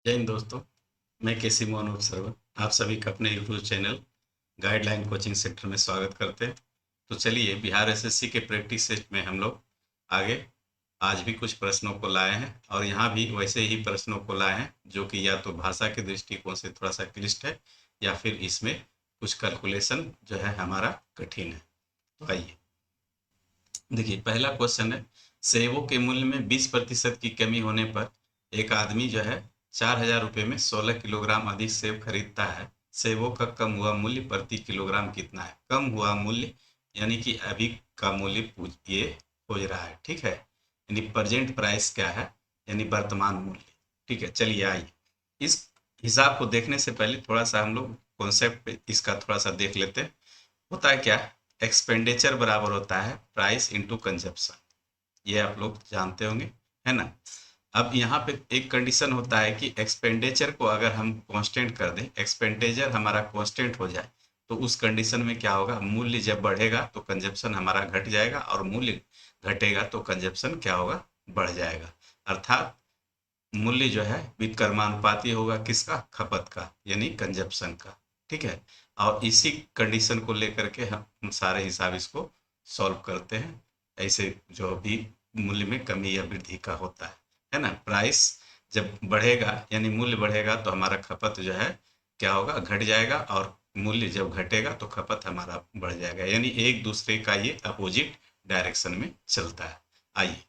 जय हिंद दोस्तों। मैं केसी मोहन ऑब्जर्वर आप सभी का अपने YouTube channel guideline coaching centre में स्वागत करते हैं। तो चलिए बिहार एसएससी के प्रैक्टिस सेट में हम लोग आगे आज भी कुछ प्रश्नों को लाए हैं और यहाँ भी वैसे ही प्रश्नों को लाए हैं जो कि या तो भाषा के दृष्टिकोण से थोड़ा सा क्लिष्ट है या फिर इसमें कुछ कैलकुलेशन जो है हमारा कठिन है। तो आइए देखिए, पहला क्वेश्चन है, सेबों के मूल्य में 20% की कमी होने पर एक आदमी जो है 4,000 रुपये में 16 किलोग्राम अधिक सेब खरीदता है। सेबों का कम हुआ मूल्य प्रति किलोग्राम कितना है? कम हुआ मूल्य यानी कि अभी का मूल्य पूछ ये खोज रहा है, ठीक है। यानी प्रेजेंट प्राइस क्या है, यानी वर्तमान मूल्य। ठीक है, चलिए आइए इस हिसाब को देखने से पहले थोड़ा सा हम लोग कॉन्सेप्ट इसका थोड़ा सा देख लेते हैं। होता है क्या, एक्सपेंडिचर बराबर होता है प्राइस इंटू कंजप्शन। ये आप लोग जानते होंगे, है ना। अब यहाँ पे एक कंडीशन होता है कि एक्सपेंडिचर को अगर हम कांस्टेंट कर दें, एक्सपेंडिचर हमारा कांस्टेंट हो जाए, तो उस कंडीशन में क्या होगा, मूल्य जब बढ़ेगा तो कंजप्शन हमारा घट जाएगा और मूल्य घटेगा तो कंजप्शन क्या होगा, बढ़ जाएगा। अर्थात मूल्य जो है विकर्मानुपाती होगा किसका, खपत का, यानी कंजप्शन का। ठीक है, और इसी कंडीशन को लेकर के हम सारे हिसाब इसको सॉल्व करते हैं। ऐसे जो भी मूल्य में कमी या वृद्धि का होता है ना। प्राइस जब बढ़ेगा यानी मूल्य बढ़ेगा तो हमारा खपत जो है क्या होगा, घट जाएगा, और मूल्य जब घटेगा तो खपत हमारा बढ़ जाएगा, यानी एक दूसरे का ये अपोजिट डायरेक्शन में चलता है। आइए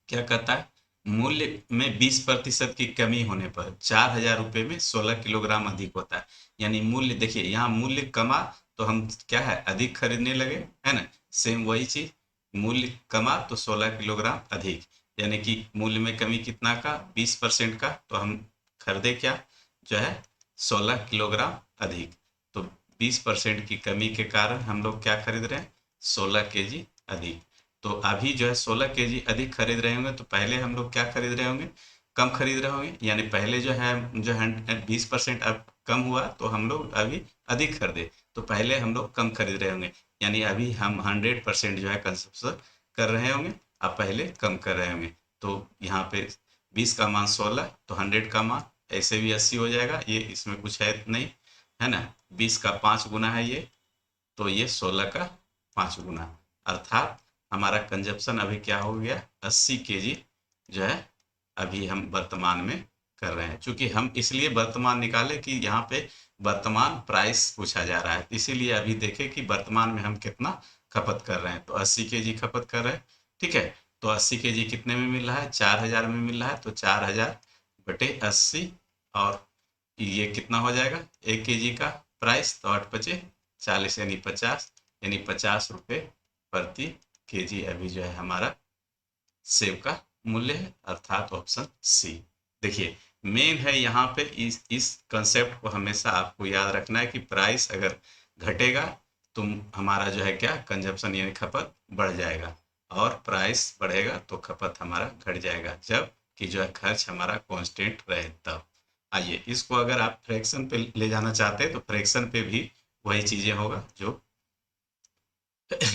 क्या कहता है, मूल्य में 20% की कमी होने पर 4,000 रुपये में 16 किलोग्राम अधिक होता है। यानी मूल्य देखिए, यहाँ मूल्य कमा तो हम क्या है, अधिक खरीदने लगे, है ना। सेम वही चीज, मूल्य कमा तो 16 किलोग्राम अधिक, यानी कि मूल्य में कमी कितना का, 20% का, तो हम खरीदे क्या जो है 16 किलोग्राम अधिक। तो 20% की कमी के कारण हम लोग क्या खरीद रहे हैं, 16 केजी अधिक। तो अभी जो है 16 केजी अधिक खरीद रहे होंगे, तो पहले हम लोग क्या खरीद रहे होंगे, कम खरीद रहे होंगे। यानी पहले जो है 20% अब कम हुआ तो हम लोग अभी अधिक खरीदे, तो पहले हम लोग कम खरीद रहे होंगे। यानी अभी हम 100% जो है कंजप्शन कर रहे होंगे, अब पहले कम कर रहे होंगे। तो यहाँ पे 20 का मान 16 तो 100 का मान ऐसे भी 80 हो जाएगा, ये इसमें कुछ है नहीं, है ना। 20 का 5 गुना है ये, तो ये 16 का 5 गुना, अर्थात हमारा कंजप्शन अभी क्या हो गया, 80 केजी जो है अभी हम वर्तमान में कर रहे हैं। चूंकि हम इसलिए वर्तमान निकाले कि यहाँ पे वर्तमान प्राइस पूछा जा रहा है, इसीलिए अभी देखें कि वर्तमान में हम कितना खपत कर रहे हैं, तो 80 केजी खपत कर रहे हैं। ठीक है, तो 80 केजी कितने में मिल रहा है, 4,000 में मिल रहा है, तो 4,000 बटे 80, और ये कितना हो जाएगा, 1 केजी का प्राइस, तो 8×5 = 40, यानी 50, यानी 50 रुपये प्रति केजी अभी जो है हमारा सेब का मूल्य है, अर्थात ऑप्शन सी। देखिए, मेन है यहाँ पे इस कंसेप्ट को हमेशा आपको याद रखना है कि प्राइस अगर घटेगा तो हमारा जो है क्या, कंजप्शन यानी खपत बढ़ जाएगा, और प्राइस बढ़ेगा तो खपत हमारा घट जाएगा, जब कि जो है खर्च हमारा कांस्टेंट रहे तब। आइए इसको अगर आप फ्रैक्शन पे ले जाना चाहते हैं तो फ्रैक्शन पे भी वही चीजें होगा जो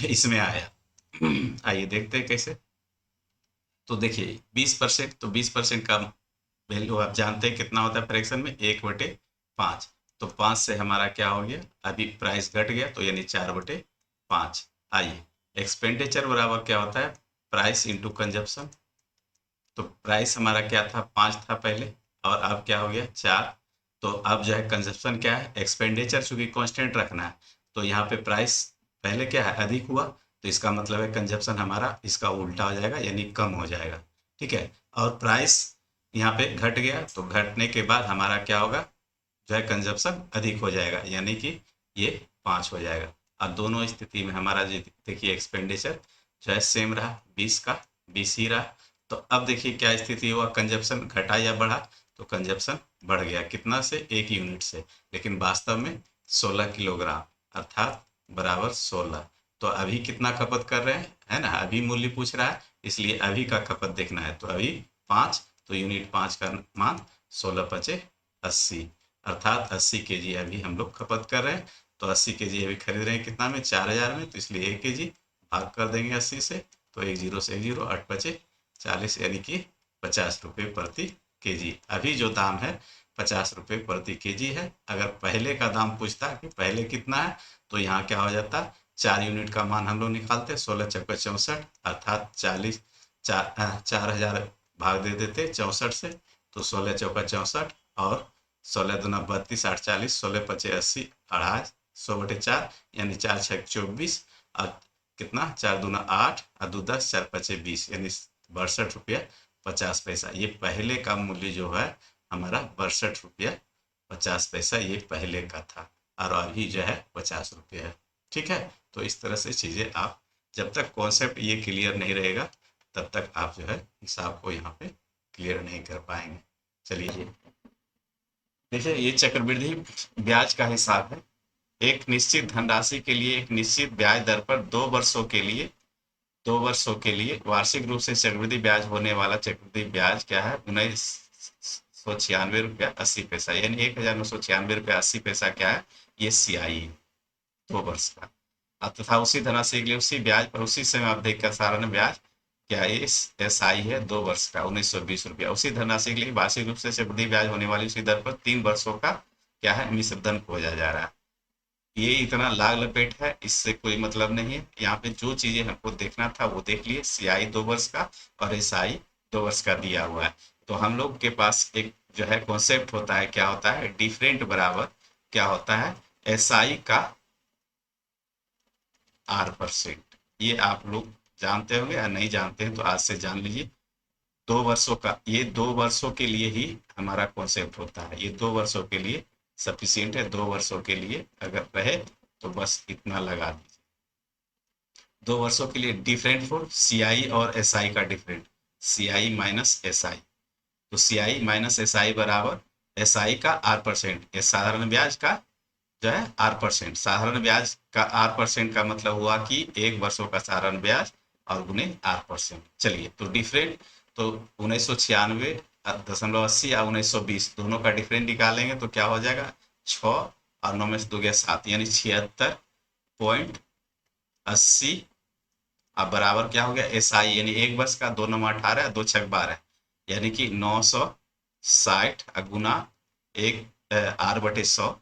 इसमें आया। आइए देखते हैं कैसे। तो देखिए 20%, तो 20% का वैल्यू आप जानते हैं कितना होता है फ्रैक्शन में, 1/5। तो 5 से हमारा क्या हो गया, अभी प्राइस घट गया तो यानी 4/5। आइए, एक्सपेंडिचर बराबर क्या होता है, प्राइस इंटू कंजप्शन। तो प्राइस हमारा क्या था, 5 था पहले, और अब क्या हो गया 4। तो अब जो है कंजप्शन क्या है, एक्सपेंडिचर चूंकि कांस्टेंट रखना है, तो यहाँ पे प्राइस पहले क्या है, अधिक हुआ, तो इसका मतलब है कंजप्शन हमारा इसका उल्टा हो जाएगा, यानी कम हो जाएगा। ठीक है, और प्राइस यहाँ पे घट गया, तो घटने के बाद हमारा क्या होगा, जो है कंजप्शन अधिक हो जाएगा, यानी कि ये 5 हो जाएगा। अब दोनों स्थिति में हमारा जो देखिए एक्सपेंडिचर जो है सेम रहा, 20 का 20 ही रहा। तो अब देखिए क्या स्थिति हुआ, कंजप्शन घटा या बढ़ा, तो कंजप्शन बढ़ गया, कितना से, 1 यूनिट से, लेकिन वास्तव में 16 किलोग्राम, अर्थात बराबर 16। तो अभी कितना खपत कर रहे हैं, है ना, अभी मूल्य पूछ रहा है, इसलिए अभी का खपत देखना है, तो अभी 5, तो यूनिट 5 का मान 16×5 = 80, अर्थात 80 केजी अभी हम लोग खपत कर रहे हैं। तो 80 केजी अभी खरीद रहे हैं कितना में, 4,000 में, तो इसलिए 1 केजी भाग कर देंगे 80 से, तो 1 जीरो से 1 जीरो, 8×5 = 40, यानी कि 50 रुपये प्रति केजी। अभी जो दाम है 50 रुपये प्रति केजी है। अगर पहले का दाम पूछता कि पहले कितना है, तो यहाँ क्या हो जाता, 4 यूनिट का मान हम लोग निकालते, 16 चौके 64 अर्थात 4000 भाग दे देते 64 से, तो 16 चौका 64 और 16 दूना 32 8 40, 16 पचे 80, अढ़ाई 100/4 यानी 4 छः 24 और कितना 4 दूना 8 और 2 10 4 पचे 20 यानी 62 रुपया 50 पैसा। ये पहले का मूल्य जो है हमारा 62 रुपया 50 पैसा ये पहले का था, और अभी जो है 50 रुपये है। ठीक है, तो इस तरह से चीज़ें आप जब तक कॉन्सेप्ट ये क्लियर नहीं रहेगा तब तक आप जो है हिसाब को यहाँ पे क्लियर नहीं कर पाएंगे। चलिए देखिए, ये चक्रवृद्धि ब्याज का हिसाब है। एक निश्चित धनराशि के लिए एक निश्चित ब्याज दर पर 2 वर्षों के लिए वार्षिक रूप से चक्रवृद्धि ब्याज होने वाला चक्रवृद्धि ब्याज क्या है, 1996 रुपया 80 पैसा, यानी 1996 रुपया 80 पैसा क्या है, ये CI 2 वर्ष का। तथा उसी धनराशि के लिए उसी ब्याज पर उसी समय अवधि का साधारण ब्याज क्या है, SI है 2 वर्ष का 1920 रुपया। उसी धनराशि के लिए वार्षिक रूप से चक्रवृद्धि ब्याज होने वाली उसी दर पर 3 वर्षों का क्या है, मिश्र धन खोजा जा रहा है। ये इतना लाग लपेट है, इससे कोई मतलब नहीं है। यहाँ पे जो चीजें हमको देखना था वो देख लिए, CI 2 वर्ष का और SI 2 वर्ष का दिया हुआ है। तो हम लोग के पास एक जो है कॉन्सेप्ट होता है, क्या होता है, डिफरेंट बराबर क्या होता है, SI का R%। ये आप लोग जानते होंगे या नहीं जानते हैं तो आज से जान लीजिए। 2 वर्षों का, ये 2 वर्षों के लिए ही हमारा कॉन्सेप्ट होता है। ये 2 वर्षों के लिए सफिशियंट है। 2 वर्षों के लिए अगर रहे तो बस इतना लगा दीजिए। 2 वर्षों के लिए डिफरेंट फॉर CI और SI का डिफरेंट, CI माइनस SI। तो CI माइनस SI बराबर SI का R%, ये साधारण ब्याज का जो है R%। साधारण ब्याज का R% का मतलब हुआ कि 1 वर्षों का साधारण ब्याज और गुने R%। चलिए, तो डिफरेंट तो 1996.80 या 1920 दोनों का डिफरेंट निकालेंगे तो क्या हो जाएगा, 6 और 9 में से 2 गया 7 यानी 76.80 अब बराबर क्या हो गया SI, यानी 1 वर्ष का 2 9 18 2 6 12 यानी कि 960 गुना 1 R/100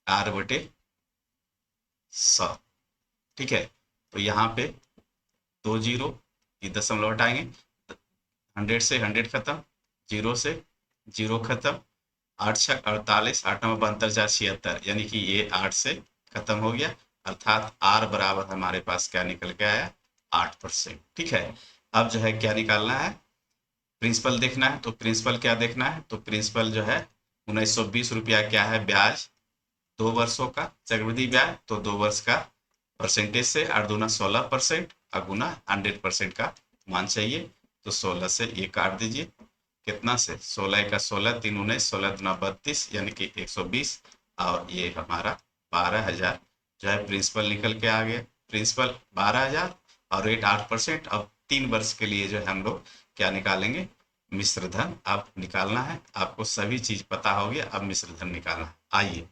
R/100। ठीक है, तो यहाँ पे 2 जीरो, ये दशमलव हटाएंगे, 100 से 100 खत्म, 0 से 0 खत्म, 8 6 48 8 9 72 4 76 यानी कि ये 8 से खत्म हो गया, अर्थात R बराबर हमारे पास क्या निकल के आया, 8%। ठीक है, अब जो है क्या निकालना है, प्रिंसिपल देखना है। तो प्रिंसिपल क्या देखना है, तो प्रिंसिपल जो है 1920 रुपया क्या है ब्याज, 2 वर्षों का चक्रवृद्धि ब्याज, तो 2 वर्ष का परसेंटेज से 8 दूना 16% और गुना 100% का मान चाहिए। तो 16 से ये काट दीजिए, कितना से 16 का 16 3 19 16 दूना 32 यानी कि 120 और ये हमारा 12,000 जो है प्रिंसिपल निकल के आ गया। प्रिंसिपल 12,000 और रेट 8%। अब 3 वर्ष के लिए जो है हम लोग क्या निकालेंगे, मिश्र धन अब निकालना है। आपको सभी चीज पता हो गया, अब मिश्र धन निकालना है। आइए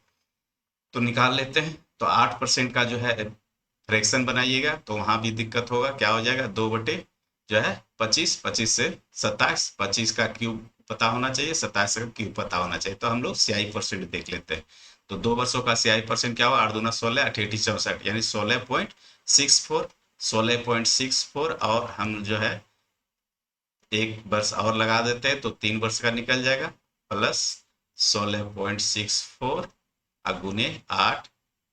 तो निकाल लेते हैं। तो 8% का जो है फ्रैक्शन बनाइएगा तो वहां भी दिक्कत होगा, क्या हो जाएगा 2 बटे जो है 25, 25 से 27, 25 का क्यूब पता होना चाहिए, 27 का क्यूब पता होना चाहिए। तो हम लोग CI% देख लेते हैं। तो 2 वर्षों का CI% क्या हुआ, 8 दूना 16 अठेठी 64 यानी 16.64, 16.64 और हम जो है 1 वर्ष और लगा देते हैं तो 3 वर्ष का निकल जाएगा, प्लस 16.64 गुने 8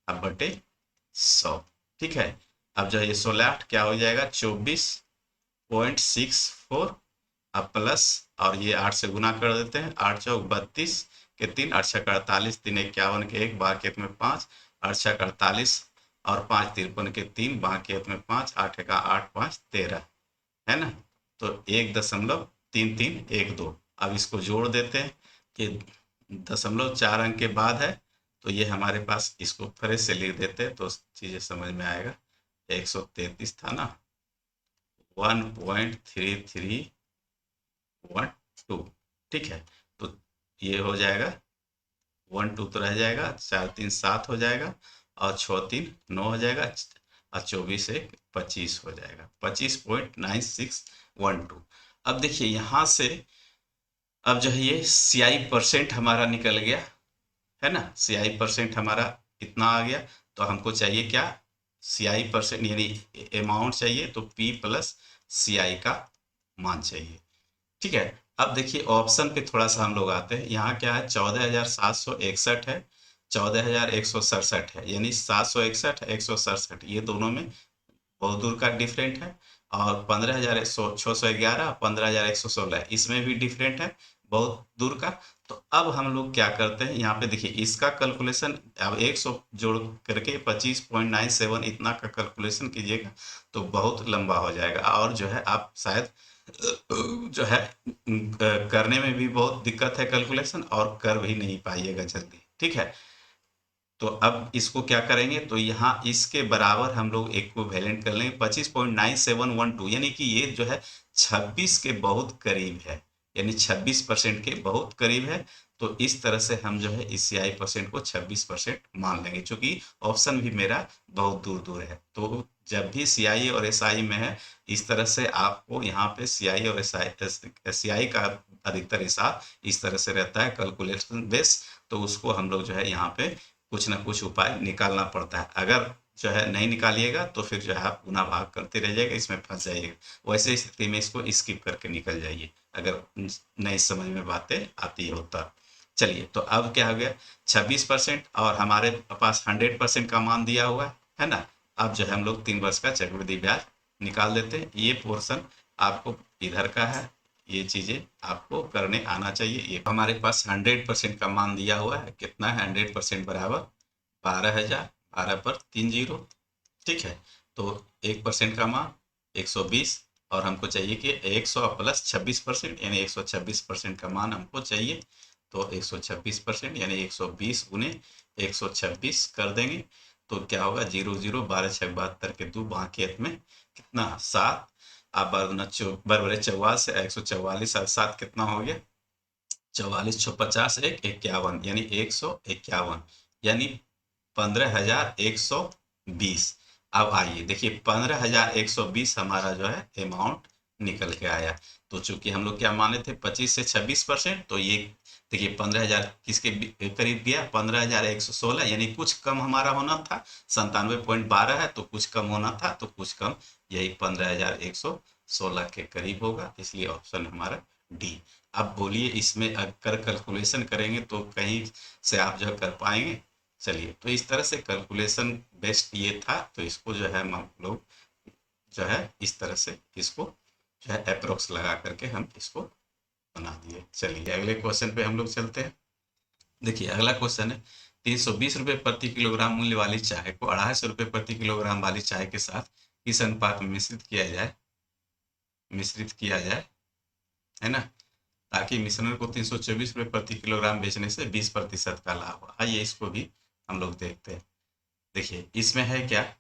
अब बटे 100। ठीक है, अब जो है ये 16 8 क्या हो जाएगा 24.64 अब प्लस और ये 8 से गुना कर देते हैं, 8 चौक 32 के 3 8 छक 48 3 51 के 1 बाकी में 5 8 छक 48 और 5 53 के 3 बाकी में 5 8 का 8 5 13 है ना। तो 1.3312। अब इसको जोड़ देते हैं कि 0.4 अंक के बाद है, तो ये हमारे पास इसको फिर से लिख देते हैं तो चीजें समझ में आएगा। 133 था ना, 1.3312। ठीक है, तो ये हो जाएगा 1 2 तो रह जाएगा, 4 3 7 हो जाएगा और 6 3 9 हो जाएगा और 24 1 25 हो जाएगा, 25.9612। अब देखिए यहाँ से अब जो है ये CI परसेंट हमारा निकल गया है ना, CI परसेंट हमारा इतना आ गया। तो हमको चाहिए क्या, CI परसेंट यानी अमाउंट चाहिए, तो P प्लस CI का मान चाहिए। ठीक है, अब देखिए ऑप्शन पे थोड़ा सा हम लोग आते हैं। यहाँ क्या है, 14,761 है, 14,167 है, यानी 761 167 ये दोनों में बहुत दूर का डिफरेंट है। और 15,611 15,116 इसमें भी डिफरेंट है बहुत दूर का। तो अब हम लोग क्या करते हैं, यहाँ पे देखिए इसका कैलकुलेशन, अब 100 जोड़ करके 25.97 इतना का कैलकुलेशन कीजिएगा तो बहुत लंबा हो जाएगा, और जो है आप शायद जो है करने में भी बहुत दिक्कत है कैलकुलेशन, और कर भी नहीं पाइएगा जल्दी। ठीक है, तो अब इसको क्या करेंगे, तो यहाँ इसके बराबर हम लोग इक्विवेलेंट कर लेंगे 25.9712, यानी कि ये जो है 26 के बहुत करीब है, यानी 26% के बहुत करीब है। तो इस तरह से हम जो है इस CI परसेंट को 26% मान लेंगे, क्योंकि ऑप्शन भी मेरा बहुत दूर दूर है। तो जब भी CI और SI में है, इस तरह से आपको यहाँ पे CI और SI का अधिकतर हिसाब इस तरह से रहता है कैलकुलेशन बेस। तो उसको हम लोग जो है यहाँ पे कुछ ना कुछ उपाय निकालना पड़ता है। अगर जो है नहीं निकालिएगा तो फिर जो है आप गुना भाग करते रह जाएगा, इसमें फंस जाइएगा। वैसे स्थिति में इसको स्किप करके निकल जाइए, अगर नहीं समझ में बातें आती हो तब। चलिए, तो अब क्या हो गया, 26% और हमारे पास 100% का मान दिया हुआ है ना। अब जो है हम लोग 3 वर्ष का चक्रवृद्धि ब्याज निकाल देते हैं। ये पोर्शन आपको इधर का है, ये चीजें आपको करने आना चाहिए। ये हमारे पास 100% का मान दिया हुआ है, कितना है 100% बराबर 12,000, 12 पर 3 जीरो। ठीक है, तो 1% का मान 120, और हमको चाहिए कि 100 प्लस 26% यानी 126% का मान हमको चाहिए। तो 126% यानी 120 गुने 126 कर देंगे, तो क्या होगा, 0 0 12 6 72 के 2 बाकी में कितना 7। अब बरबरे 44 से 144 और 7 कितना हो गया, 44 650 एक 51, यानी 151, यानी 15,120। अब आइए देखिए 15,120 हमारा जो है अमाउंट निकल के आया। तो चूंकि हम लोग क्या माने थे 25 से 26%, तो ये देखिए 15,000 किसके करीब गया, 15,116, यानी कुछ कम हमारा होना था। 97.12 है तो कुछ कम होना था, तो कुछ कम यही 15,116 के करीब होगा, इसलिए ऑप्शन हमारा डी। अब बोलिए इसमें अगर कैलकुलेशन करेंगे तो कहीं से आप जो कर पाएंगे। चलिए, तो इस तरह से कैलकुलेशन बेस्ट ये था, तो इसको जो है हम लोग जो है इस तरह से इसको जो है अप्रोक्स लगा करके हम इसको बना दिए। चलिए अगले क्वेश्चन पे हम लोग चलते हैं। देखिए अगला क्वेश्चन है, 320 रुपये प्रति किलोग्राम मूल्य वाली चाय को 250 रुपये प्रति किलोग्राम वाली चाय के साथ किस अनुपात में मिश्रित किया जाए, है ना, ताकि मिश्रण को 324 रुपये प्रति किलोग्राम बेचने से 20% का लाभ हो। आइए इसको भी हम लोग देखते हैं। देखिए इसमें है क्या,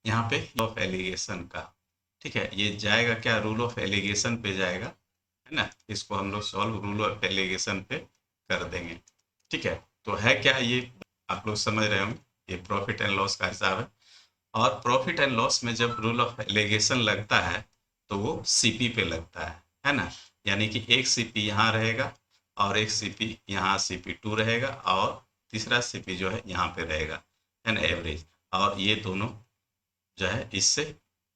यहाँ पे ऑफ एलिगेशन का, ठीक है, ये जाएगा क्या, रूल ऑफ एलिगेशन पे जाएगा, है ना। इसको हम लोग सॉल्व रूल ऑफ एलिगेशन पे कर देंगे। ठीक है, तो है क्या ये, आप लोग समझ रहे होंगे, ये प्रॉफिट एंड लॉस का हिसाब है। और प्रॉफिट एंड लॉस में जब रूल ऑफ एलिगेशन लगता है तो वो सीपी पे लगता है ना। यानी कि एक सीपी यहाँ रहेगा, और एक सीपी यहाँ CP2 रहेगा, और तीसरा सीपी जो है यहाँ पे रहेगा, है ना, एवरेज। और ये दोनों जो है इससे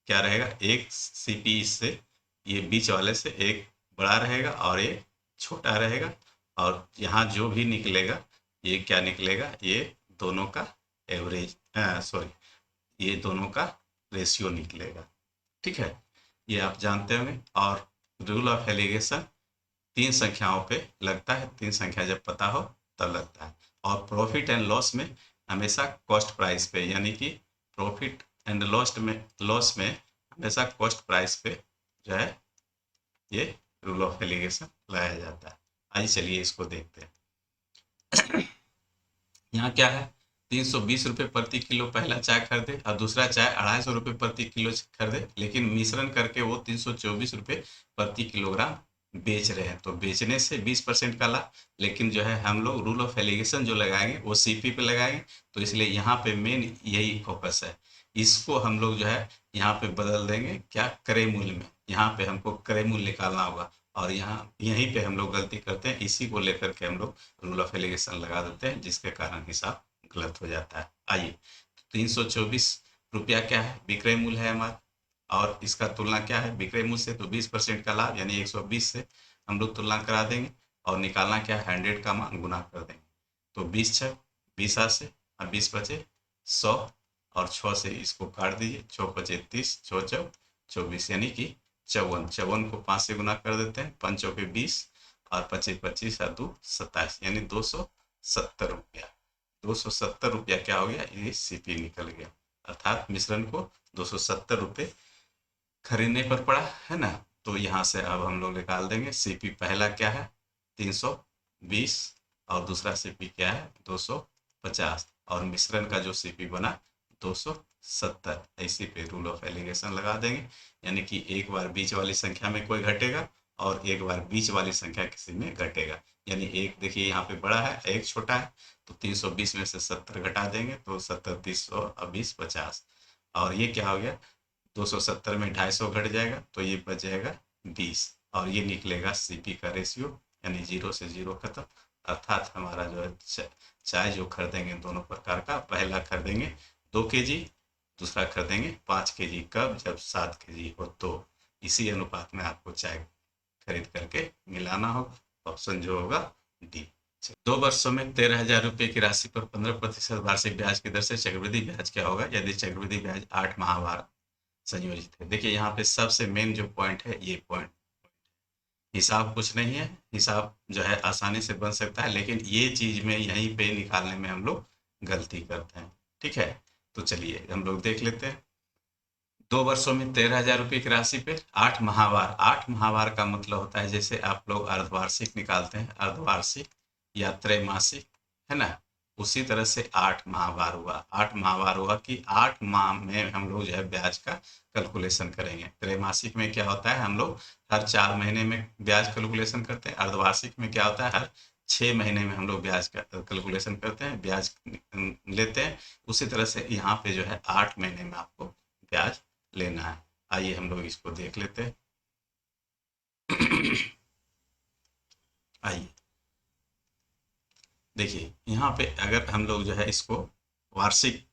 क्या रहेगा, एक सीपी इससे, ये बीच वाले से एक बड़ा रहेगा और एक छोटा रहेगा, और यहाँ जो भी निकलेगा ये क्या निकलेगा, ये दोनों का एवरेज, सॉरी, ये दोनों का रेशियो निकलेगा। ठीक है, ये आप जानते होंगे। और रूल ऑफ एलिगेशन 3 संख्याओं पे लगता है, 3 संख्या जब पता हो तब लगता है। और प्रॉफिट एंड लॉस में हमेशा कॉस्ट प्राइस पे, यानी कि प्रॉफिट एंड लॉस में हमेशा कॉस्ट प्राइस पे जो है ये रूल ऑफ एलिगेशन लगाया जाता है। आइए चलिए इसको देखते हैं। यहाँ क्या है, 320 रुपये प्रति किलो पहला चाय खरीदे और दूसरा चाय 250 रुपये प्रति किलो खरीदे, लेकिन मिश्रण करके वो 324 रुपये प्रति किलोग्राम बेच रहे हैं। तो बेचने से 20% का लाभ, लेकिन जो है हम लोग रूल ऑफ एलिगेशन जो लगाएंगे वो सीपी पे लगाएंगे, तो इसलिए यहाँ पे मेन यही फोकस है। इसको हम लोग जो है यहाँ पे बदल देंगे क्या, क्रय मूल्य में। यहाँ पे हमको क्रय मूल्य निकालना होगा, और यहाँ यहीं पे हम लोग गलती करते हैं, इसी को लेकर के हम लोग रूल ऑफ एलिगेशन लगा देते हैं, जिसके कारण हिसाब गलत हो जाता है। आइए, 324 रुपया क्या है, विक्रय मूल्य है हमारा, और इसका तुलना क्या है विक्रय मूल्य से, तो 20% का लाभ यानी 120 से हम लोग तुलना करा देंगे, और निकालना क्या है 100 का मान गुना कर देंगे। तो 20 छः 20 8 से, और 20 बचे 100, और 6 से इसको काट दीजिए, 6 बचे 30, 6 चौ 24 यानी कि 54। 54 को 5 से गुना कर देते हैं, 5 चौके 20, और 25 25 और 2 27 यानी 270 रुपया। 270 रुपया क्या हो गया, ये सीपी निकल गया, अर्थात मिश्रण को 270 रुपये खरीदने पर पड़ा है ना। तो यहाँ से अब हम लोग निकाल देंगे, सीपी पहला क्या है 320, और दूसरा सीपी क्या है 250, और मिश्रण का जो सीपी बना 270। ऐसे पे रूल ऑफ एलिगेशन लगा देंगे, यानी कि एक बार बीच वाली संख्या में कोई घटेगा, और एक बार बीच वाली संख्या किसी में घटेगा। यानी एक देखिए यहाँ पे बड़ा है, एक छोटा है, तो 320 में से 70 घटा देंगे, तो 70 30 100 और 20 50, और ये क्या हो गया 270 में 250 घट जाएगा, तो ये बच जाएगा 20, और ये निकलेगा सीपी का रेशियो, यानी 0 से 0 खत्म। अर्थात हमारा जो है चाय जो खरीदेंगे दोनों प्रकार का, पहला खरीदेंगे 2 kg, दूसरा खरीदेंगे 5 kg, कब, जब 7 kg हो, तो इसी अनुपात में आपको चाय खरीद करके मिलाना होगा। ऑप्शन जो होगा डी। 2 वर्षों में 13,000 रुपये की राशि पर 15% वार्षिक ब्याज की दर से चक्रवृद्धि ब्याज क्या होगा यदि चक्रवृद्धि ब्याज 8 माहवार संयोजित है। देखिए यहाँ पे सबसे मेन जो पॉइंट है, ये पॉइंट, हिसाब कुछ नहीं है, हिसाब जो है आसानी से बन सकता है, लेकिन ये चीज में यहीं पे निकालने में हम लोग गलती करते हैं। ठीक है, तो चलिए हम लोग देख लेते हैं। 2 वर्षों में 13,000 रुपये की राशि पे 8 महावार, 8 महावार का मतलब होता है जैसे आप लोग अर्धवार्षिक निकालते हैं, अर्धवार्षिक या त्रैमासिक, है ना, उसी तरह से 8 महावार हुआ। 8 महावार हुआ कि 8 माह में हम लोग जो है ब्याज का कैलकुलेशन करेंगे। त्रैमासिक में क्या होता है, हम लोग हर 4 महीने में ब्याज कैलकुलेशन करते हैं। अर्धवार्षिक में क्या होता है, हर 6 महीने में हम लोग ब्याज का कैलकुलेशन करते हैं, ब्याज लेते हैं। उसी तरह से यहाँ पे जो है 8 महीने में आपको ब्याज लेना है। आइए हम लोग इसको देख लेते हैं। आइए देखिए, यहाँ पे अगर हम लोग जो है इसको वार्षिक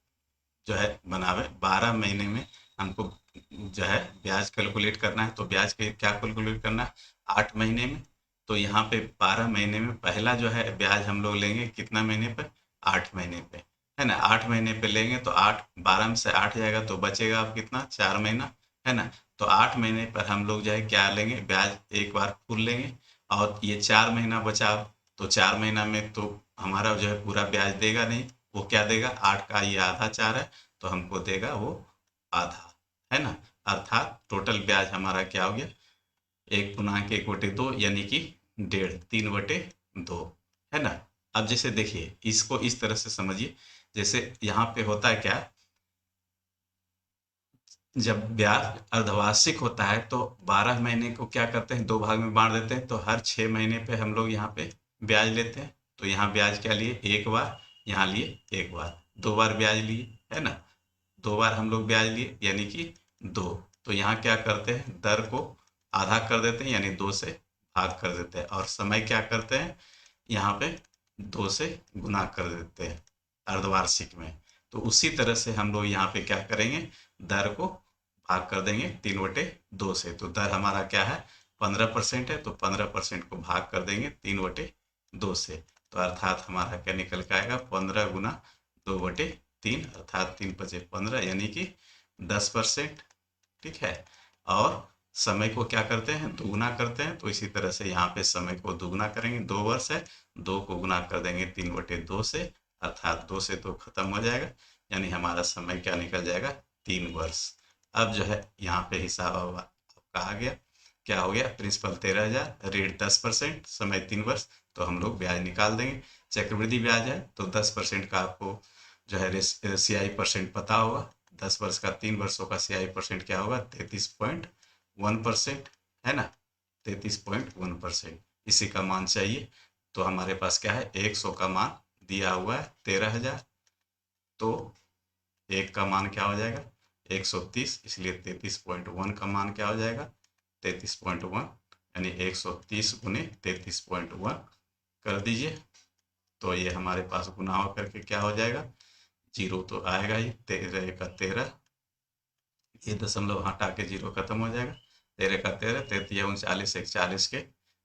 जो है बनावे, 12 महीने में हमको जो है ब्याज कैलकुलेट करना है, तो ब्याज के क्या कैलकुलेट करना है 8 महीने में। तो यहाँ पे 12 महीने में पहला जो है ब्याज हम लोग लेंगे कितना महीने पे, 8 महीने पे, है ना। 8 महीने पे लेंगे तो 8, 12 में से 8 जाएगा तो बचेगा अब कितना, 4 महीना, है ना। तो 8 महीने पर हम लोग जो है क्या लेंगे, ब्याज एक बार फुल लेंगे, और ये 4 महीना बचा, तो 4 महीना में तो हमारा जो है पूरा ब्याज देगा नहीं, वो क्या देगा, 8 का ये आधा 4 है, तो हमको देगा वो आधा, है ना। अर्थात टोटल ब्याज हमारा क्या हो गया, 1/1/2 यानी कि 1.5, 3/2, है ना। अब जैसे देखिए इसको इस तरह से समझिए, जैसे यहाँ पे होता है क्या, जब ब्याज अर्धवार्षिक होता है तो 12 महीने को क्या करते हैं, 2 भाग में बांट देते हैं, तो हर 6 महीने पे हम लोग यहाँ पे ब्याज लेते हैं। तो यहाँ ब्याज क्या लिए, एक बार, यहाँ लिए एक बार, 2 बार ब्याज लिए, है ना। 2 बार हम लोग ब्याज लिए यानी कि 2। तो यहाँ क्या करते हैं, दर को आधा कर देते हैं, यानी 2 से भाग कर देते हैं, और समय क्या करते हैं, यहाँ पे 2 से गुना कर देते हैं अर्धवार्षिक में। तो उसी तरह से हम लोग यहाँ पे क्या करेंगे, दर को भाग कर देंगे 3/2 से। तो दर हमारा क्या है 15% है, तो 15% को भाग कर देंगे 3/2 से। तो अर्थात हमारा क्या निकल के आएगा, 15 गुना 2/3, अर्थात 3×5 = 15 यानी कि 10%। ठीक है, और समय को क्या करते हैं, दुगुना करते हैं। तो इसी तरह से यहाँ पे समय को दुगुना करेंगे, 2 वर्ष है, 2 को गुना कर देंगे 3/2 से, अर्थात 2 से 2 खत्म हो जाएगा, यानी हमारा समय क्या निकल जाएगा, 3 वर्ष। अब जो है यहाँ पे हिसाब अब आपका आ गया, क्या हो गया, प्रिंसिपल 13,000, रेट 10%, समय 3 वर्ष, तो हम लोग ब्याज निकाल देंगे। चक्रवृद्धि ब्याज है तो 10% का आपको जो है CI परसेंट पता होगा, 10 वर्ष का, 3 वर्षों का CI परसेंट क्या होगा, 33.1%, है ना, 33.1%। इसी का मान चाहिए, तो हमारे पास क्या है, 100 का मान दिया हुआ है 13,000, तो 1 का मान क्या हो जाएगा 130, इसलिए 33.1 का मान क्या हो जाएगा 33.1, यानी 130 गुने 33.1 कर दीजिए। तो ये हमारे पास गुना हो करके क्या हो जाएगा, 0 तो आएगा ही, 13 का 13, ये दशमलव हटा के 0 खत्म हो जाएगा, 13 का 13, 33 39, 41 के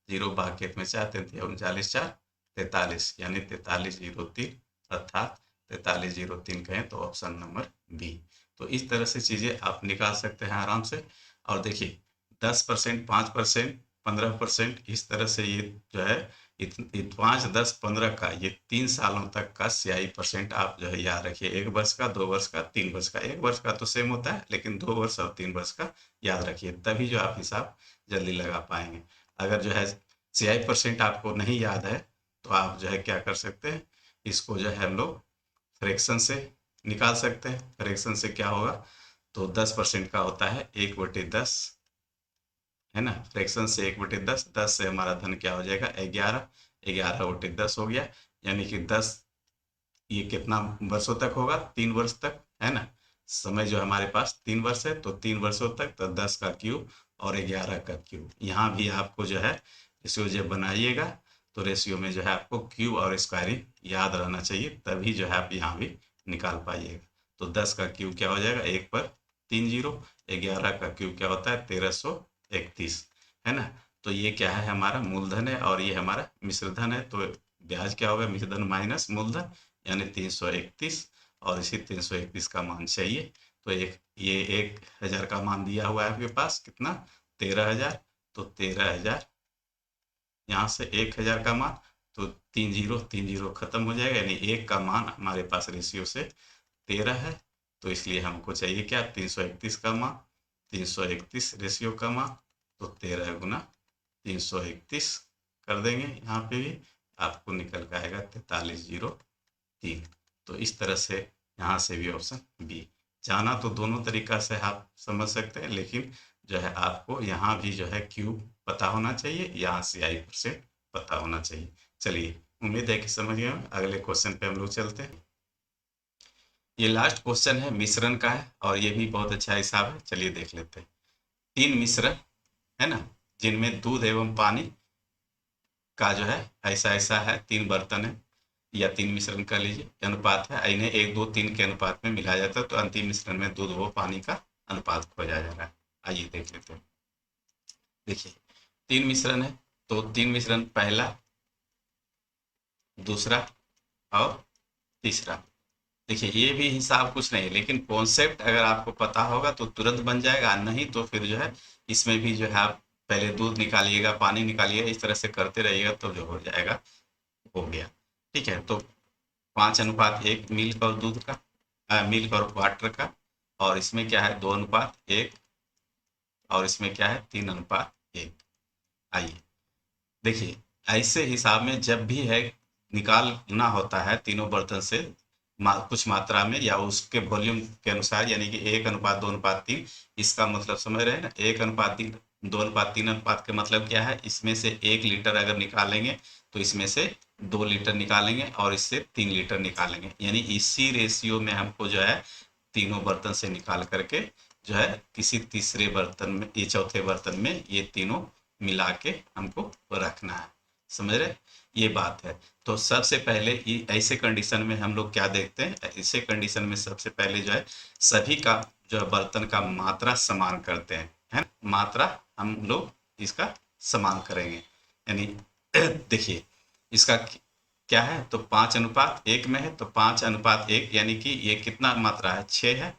0 बाकी में 4, 33 39 4 43, यानी 4303, अर्थात 4303 कहें तो ऑप्शन नंबर बी। तो इस तरह से चीजें आप निकाल सकते हैं आराम से। और देखिए 10%, 5%, 15%, इस तरह से ये जो है 5, 10, 15 का ये 3 सालों तक का CI परसेंट आप जो है याद रखिए। 1 वर्ष का, 2 वर्ष का, 3 वर्ष का। 1 वर्ष का तो सेम होता है, लेकिन 2 वर्ष और 3 वर्ष का याद रखिए, तभी जो आप हिसाब जल्दी लगा पाएंगे। अगर जो है CI परसेंट आपको नहीं याद है तो आप जो है क्या कर सकते हैं, इसको जो है हम लोग फ्रैक्शन से निकाल सकते हैं। फ्रैक्शन से क्या होगा, तो 10% का होता है 1/10, है ना। फ्रैक्शन से 1/10, 10 से हमारा धन क्या हो जाएगा 11, 11/10 हो गया, यानी कि 10, ये कितना वर्षों तक होगा, 3 वर्ष तक, है ना। समय जो हमारे पास 3 वर्ष है, तो 3 वर्षों तक, तो 10 का क्यूब और 11 का क्यूब। यहाँ भी आपको जो है रेशियो जब बनाइएगा तो रेशियो में जो है आपको क्यूब और स्क्वायरिंग याद रहना चाहिए, तभी जो है आप यहाँ भी निकाल पाइएगा। तो 10 का क्यूब क्या हो जाएगा, 1 पर 3 जीरो, 11 का क्यूब क्या होता है 1331, है ना। तो ये क्या है, हमारा मूलधन है और ये हमारा मिश्रधन है। तो ब्याज क्या होगा, मिश्रधन माइनस मूलधन, यानी 331, और इसी 331 का मान चाहिए। तो ये 1000 का मान दिया हुआ है आपके पास, कितना 13,000, तो 13,000, यहाँ से 1000 का मान, तो 3 जीरो खत्म हो जाएगा, यानी 1 का मान हमारे पास रेशियो से 13 है। तो इसलिए हमको चाहिए क्या, 331 का मान, 331 रेशियो का मान, तो 13 गुना 331 कर देंगे, यहाँ पे भी आपको निकल के आएगा 4303। तो इस तरह से यहाँ से भी ऑप्शन बी। जाना तो दोनों तरीका से आप समझ सकते हैं, लेकिन जो है आपको यहाँ भी जो है क्यूब पता होना चाहिए, यहाँ CI परसेंट पता होना चाहिए। चलिए, उम्मीद है कि समझ गए। अगले क्वेश्चन पे हम लोग चलते हैं। ये लास्ट क्वेश्चन है, मिश्रण का है, और ये भी बहुत अच्छा हिसाब है। चलिए देख लेते हैं। 3 मिश्रण है ना, जिनमें दूध एवं पानी का जो है ऐसा ऐसा है, 3 बर्तन है या 3 मिश्रण का लीजिए, अनुपात है, इन्हें 1, 2, 3 के अनुपात में मिलाया जाता है, तो अंतिम मिश्रण में दूध व पानी का अनुपात खोजा जा रहा है। आइए देख लेते हैं। देखिए 3 मिश्रण है, तो 3 मिश्रण, पहला, दूसरा और तीसरा। देखिए ये भी हिसाब कुछ नहीं है, लेकिन कॉन्सेप्ट अगर आपको पता होगा तो तुरंत बन जाएगा, नहीं तो फिर जो है इसमें भी जो है आप पहले दूध निकालिएगा, पानी निकालिएगा, इस तरह से करते रहिएगा तो जो हो जाएगा, हो गया। ठीक है, तो 5:1 मिल्क और दूध का, मिल्क और वाटर का, और इसमें क्या है 2:1, और इसमें क्या है 3:1। आइए देखिए, ऐसे हिसाब में जब भी है निकालना होता है तीनों बर्तन से कुछ मात्रा में या उसके वॉल्यूम के अनुसार, यानी कि 1:2:3, इसका मतलब समझ रहे हैं ना। 1:3, 2:3 के मतलब क्या है, इसमें से 1 लीटर अगर निकालेंगे तो इसमें से 2 लीटर निकालेंगे और इससे 3 लीटर निकालेंगे, यानी इसी रेशियो में हमको जो है तीनों बर्तन से निकाल करके जो है किसी तीसरे बर्तन में, ये चौथे बर्तन में ये तीनों मिला के हमको रखना है। समझ रहे, ये बात है। तो सबसे पहले ये ऐसे कंडीशन में हम लोग क्या देखते हैं, ऐसे कंडीशन में सबसे पहले जो है सभी का जो है बर्तन का मात्रा समान करते हैं, है ना? मात्रा हम लोग इसका समान करेंगे, यानी देखिए इसका क्या है, तो 5:1 में है, तो 5:1, यानी कि ये कितना मात्रा है 6 है,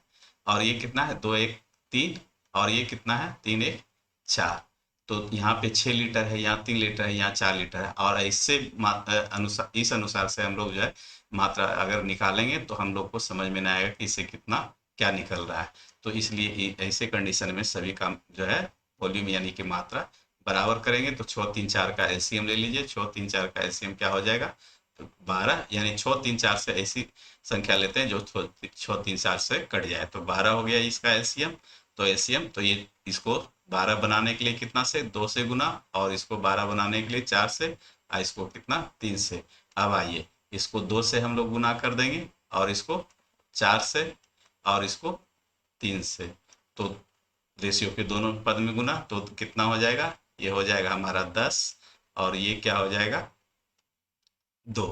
और ये कितना है 2:1 3, और ये कितना है 3:1 4। तो यहाँ पे 6 लीटर है, यहाँ 3 लीटर है, यहाँ 4 लीटर है, और ऐसे अनुसार, इस अनुसार से हम लोग जो है मात्रा अगर निकालेंगे तो हम लोग को समझ में नहीं आएगा कि इससे कितना क्या निकल रहा है। तो इसलिए ऐसे कंडीशन में सभी का जो है वॉल्यूम यानी कि मात्रा बराबर करेंगे। तो 6, 3, 4 का एलसीएम ले लीजिए। 6, 3, 4 का एलसीएम क्या हो जाएगा, तो 12, यानी 6, 3, 4 से ऐसी संख्या लेते हैं जो 6, 3, 4 से कट जाए, तो 12 हो गया इसका एलसीएम। तो एलसीएम, तो ये इसको 12 बनाने के लिए कितना से 2 से गुना, और इसको 12 बनाने के लिए 4 से, और इसको कितना 3 से। अब आइए इसको 2 से हम लोग गुना कर देंगे, और इसको 4 से, और इसको 3 से। तो रेशियो के दोनों पद में गुना, तो कितना हो जाएगा ये हो जाएगा हमारा 10 और ये क्या हो जाएगा 2।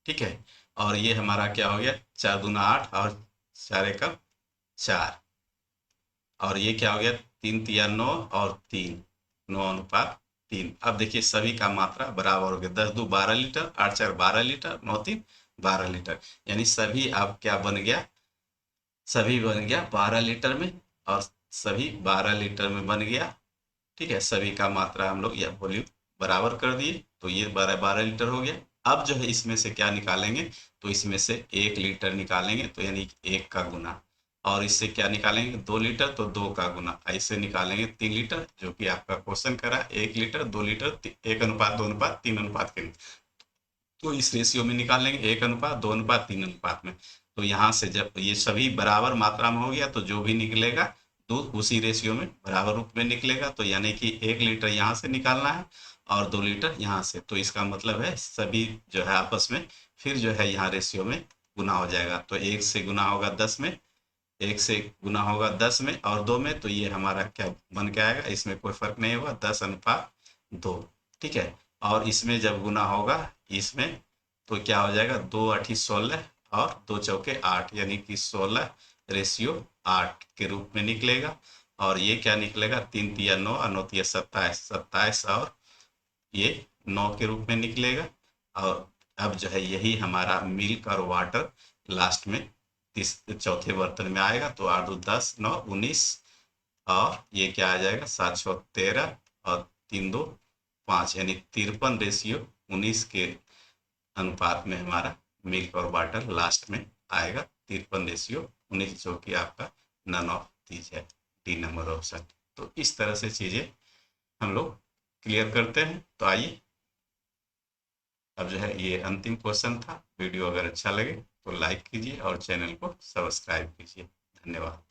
ठीक है, और ये हमारा क्या हो गया 4 दूना 8 और 4 एकम 4, और ये क्या हो गया 3 तिया 9 और 3 9 अनुपात 3। अब देखिए सभी का मात्रा बराबर हो गया, 10 दू 12 लीटर, 8 4 12 लीटर, 9 3 12 लीटर, यानी सभी अब क्या बन गया, सभी बन गया 12 लीटर में, और सभी 12 लीटर में बन गया। ठीक है, सभी का मात्रा हम लोग या वॉल्यूम बराबर कर दिए, तो ये 12 12 लीटर हो गया। अब जो है इसमें से क्या निकालेंगे, तो इसमें से 1 लीटर निकालेंगे, तो यानी 1 का गुना, और इससे क्या निकालेंगे 2 लीटर, तो 2 का गुना, ऐसे निकालेंगे 3 लीटर, जो कि आपका क्वेश्चन करा 1 लीटर 2 लीटर 1 अनुपात 2 अनुपात 3 अनुपात के, तो इस रेशियो में निकालेंगे 1 अनुपात 2 अनुपात 3 अनुपात में। तो यहाँ से जब ये सभी बराबर मात्रा में हो गया, तो जो भी निकलेगा दूध उसी रेशियो में बराबर रूप में निकलेगा, तो यानी कि 1 लीटर यहाँ से निकालना है और 2 लीटर यहाँ से, तो इसका मतलब है सभी जो है आपस में फिर जो है यहाँ रेशियो में गुना हो जाएगा, तो 1 से गुना होगा 10 में, 1 से गुना होगा 10 में और 2 में, तो ये हमारा क्या बन के आएगा, इसमें कोई फर्क नहीं होगा 10 अनुपात 2। ठीक है, और इसमें जब गुना होगा इसमें, तो क्या हो जाएगा 2 8 16 और 2 चौके 8, यानी कि 16 रेशियो 8 के रूप में निकलेगा। और ये क्या निकलेगा 3 तिया 9 और 9 तिया 27 27, और ये 9 के रूप में निकलेगा। और अब जो है यही हमारा मिल्क और वाटर लास्ट में चौथे बर्तन में आएगा, तो 8 2 10 9 19, और ये क्या आ जाएगा 7 6 13 और 3 2 5, यानी 53 रेशियो 19 के अनुपात में हमारा मिल्क और वाटर लास्ट में आएगा, 53 रेशियो 19, जो कि आपका नन ऑफ दीज है, डी नंबर ऑप्शन। तो इस तरह से चीजें हम लोग क्लियर करते हैं। तो आइए अब जो है ये अंतिम क्वेश्चन था। वीडियो अगर अच्छा लगे तो लाइक कीजिए और चैनल को सब्सक्राइब कीजिए। धन्यवाद।